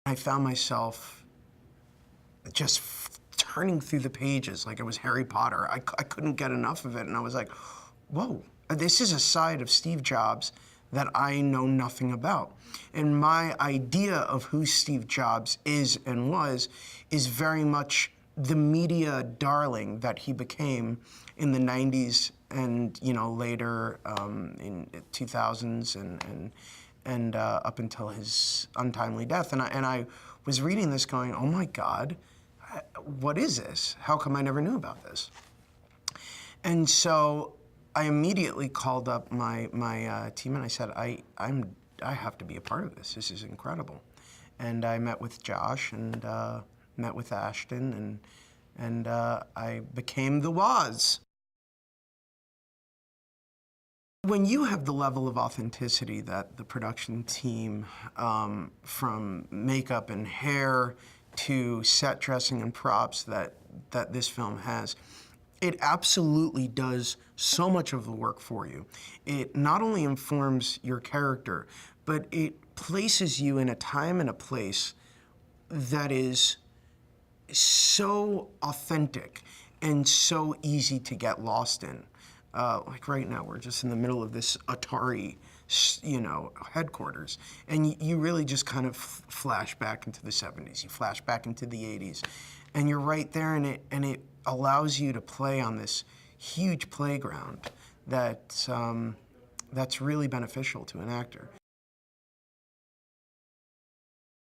I found myself just turning through the pages like it was Harry Potter. I couldn't get enough of it, and I was like, whoa, this is a side of Steve Jobs that I know nothing about. And my idea of who Steve Jobs is and was is very much the media darling that he became in the 90s and later in 2000s and up until his untimely death. And I was reading this going, oh my God, what is this? How come I never knew about this? And so I immediately called up my team and I said, I have to be a part of this. This is incredible. And I met with Josh and met with Ashton, and I became the Woz. When you have the level of authenticity that the production team, from makeup and hair to set dressing and props that this film has, it absolutely does so much of the work for you. It not only informs your character, but it places you in a time and a place that is so authentic and so easy to get lost in. Like right now, we're just in the middle of this Atari, headquarters, and you really just kind of flash back into the 70s. You flash back into the 80s, and you're right there, and it allows you to play on this huge playground that's really beneficial to an actor.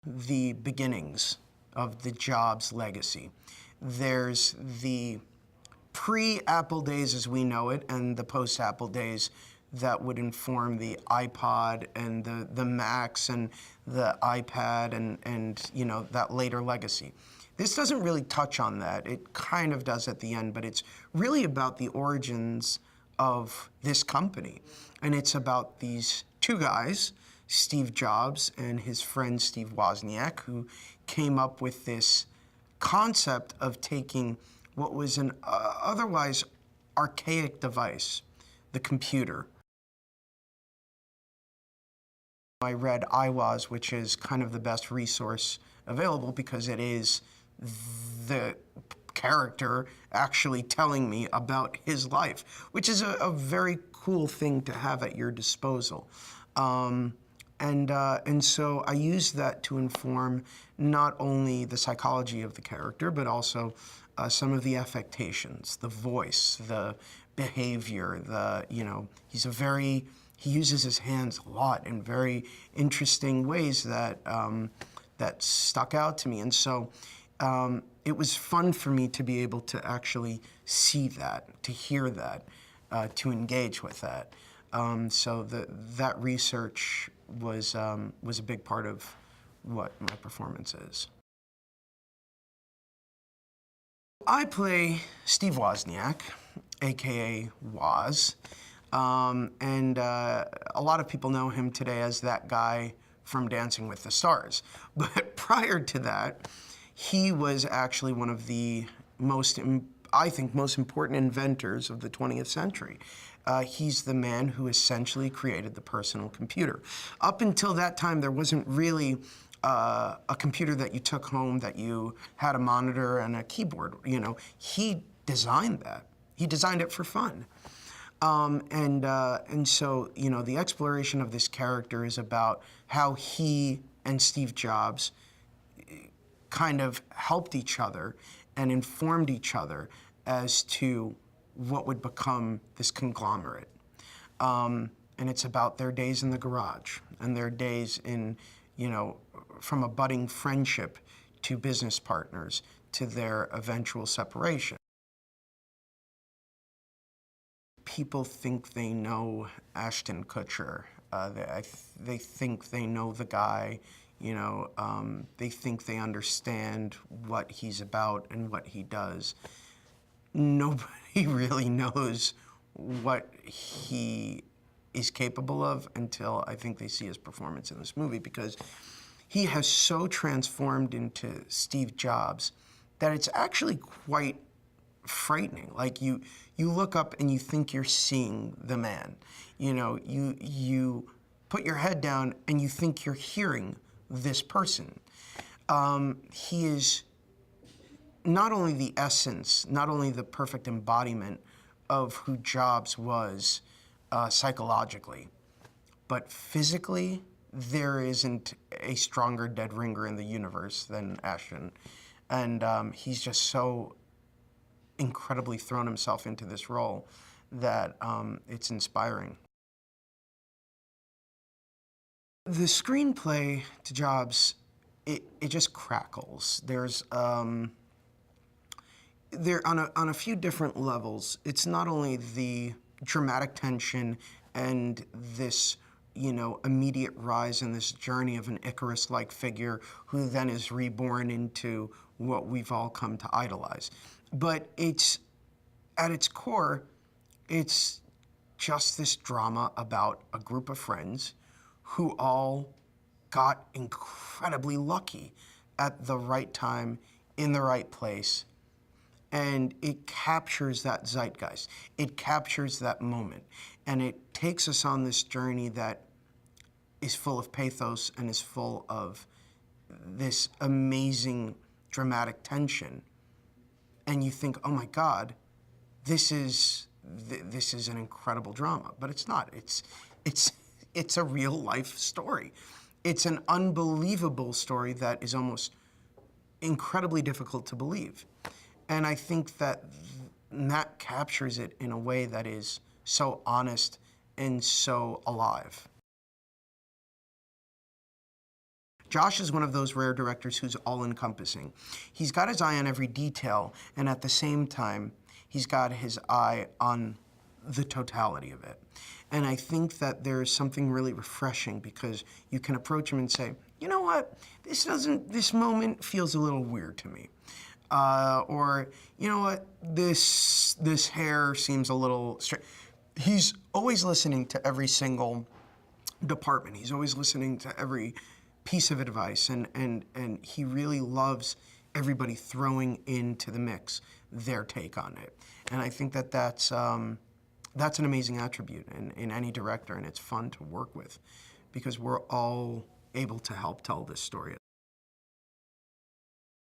The beginnings of the Jobs legacy. There's the pre-Apple days as we know it and the post-Apple days that would inform the iPod and the Macs and the iPad and that later legacy. This doesn't really touch on that. It kind of does at the end, but it's really about the origins of this company. And it's about these two guys, Steve Jobs and his friend Steve Wozniak, who came up with this concept of taking what was an otherwise archaic device, the computer. I read iWoz, which is kind of the best resource available because it is the character actually telling me about his life, which is a very cool thing to have at your disposal. And so I use that to inform not only the psychology of the character, but also some of the affectations, the voice, the behavior, he uses his hands a lot in very interesting ways that stuck out to me. And so it was fun for me to be able to actually see that, to hear that, to engage with that. So that research was a big part of what my performance is. I play Steve Wozniak, AKA Woz, and a lot of people know him today as that guy from Dancing with the Stars. But prior to that, he was actually one of the most important inventors of the 20th century. He's the man who essentially created the personal computer. Up until that time, there wasn't really a computer that you took home that you had a monitor and a keyboard. He designed that. He designed it for fun. And so, the exploration of this character is about how he and Steve Jobs kind of helped each other and informed each other as to what would become this conglomerate. And it's about their days in the garage and their days in, from a budding friendship to business partners to their eventual separation. People think they know Ashton Kutcher. They think they know the guy. They think they understand what he's about and what he does. Nobody really knows what he is capable of until I think they see his performance in this movie, because he has so transformed into Steve Jobs that it's actually quite frightening. Like you look up and you think you're seeing the man. You put your head down and you think you're hearing this person. He is not only the essence, not only the perfect embodiment of who Jobs was psychologically, but physically, there isn't a stronger dead ringer in the universe than Ashton. And he's just so incredibly thrown himself into this role that it's inspiring. The screenplay to Jobs, it just crackles. There's there on a few different levels. It's not only the dramatic tension and this, you know, immediate rise in this journey of an Icarus-like figure who then is reborn into what we've all come to idolize, but it's at its core, it's just this drama about a group of friends who all got incredibly lucky at the right time, in the right place. And it captures that zeitgeist. It captures that moment. And it takes us on this journey that is full of pathos and is full of this amazing dramatic tension. And you think, oh my God, this is an incredible drama. But it's not. It's a real life story. It's an unbelievable story that is almost incredibly difficult to believe. And I think that that captures it in a way that is so honest and so alive. Josh is one of those rare directors who's all-encompassing. He's got his eye on every detail, and at the same time, he's got his eye on the totality of it. And I think that there's something really refreshing because you can approach him and say, you know what, this moment feels a little weird to me. Or, you know what, this hair seems a little straight. He's always listening to every single department. He's always listening to every piece of advice, and he really loves everybody throwing into the mix their take on it. And I think that that's an amazing attribute in any director, and it's fun to work with because we're all able to help tell this story.